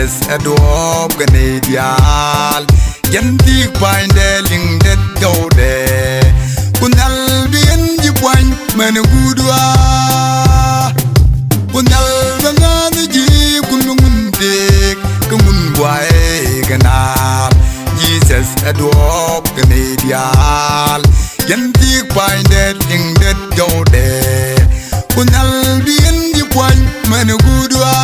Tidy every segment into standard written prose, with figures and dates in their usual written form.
Jesus adop ganedial yanti painde ling det gode kunal bien jipwan men gudwa kunal bangan ji kunun dik kumun wae ganal Jesus adop ganedial yanti painde ling det gode kunal bien jipwan men gudwa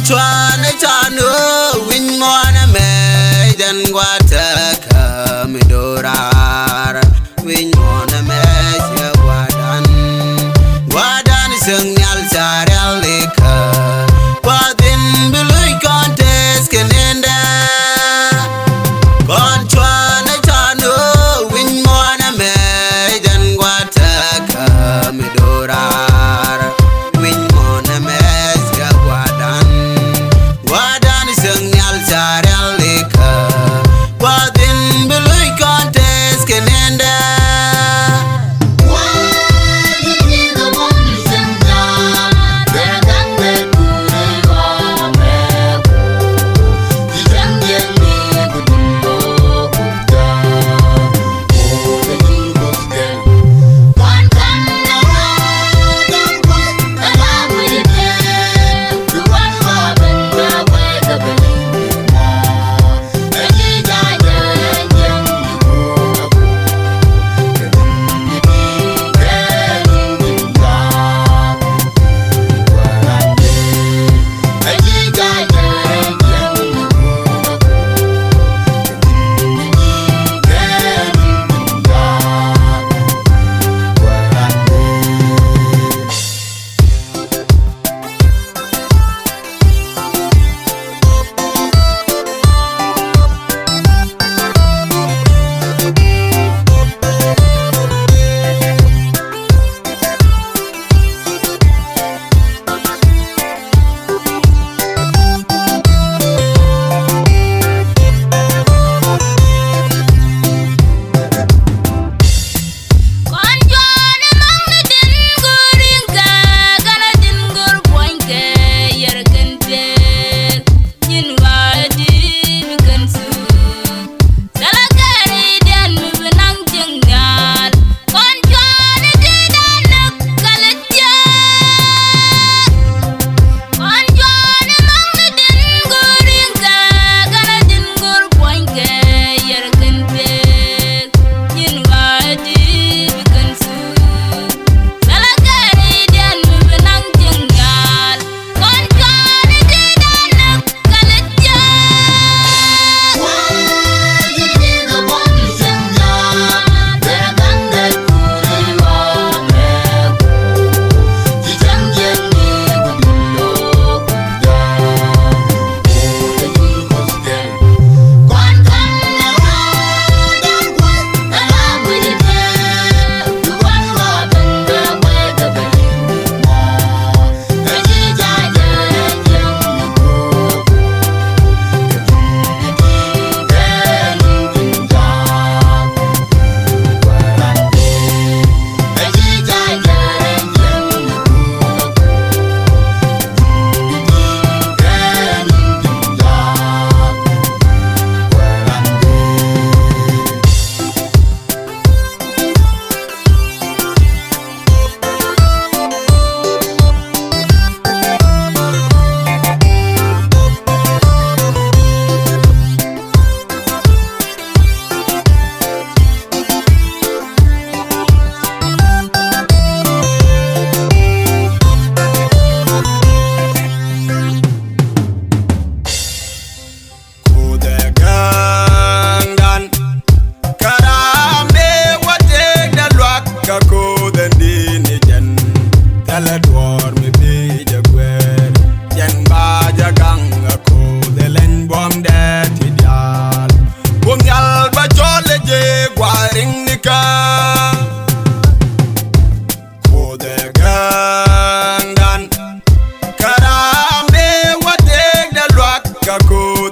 Chwana chanu win mona me dan gwata kamidorar win mona me ya gwadan sung nyal sarel leka wadin biluy contest kenenda kon chwana chanu win mona me dan gwata kamidorar win mona me ya gwadan Nyal sarel leka wadin biluy contest kenenda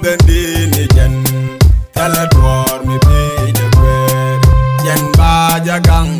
dendini jen tele dwar mi pi de kwer jen ba jagang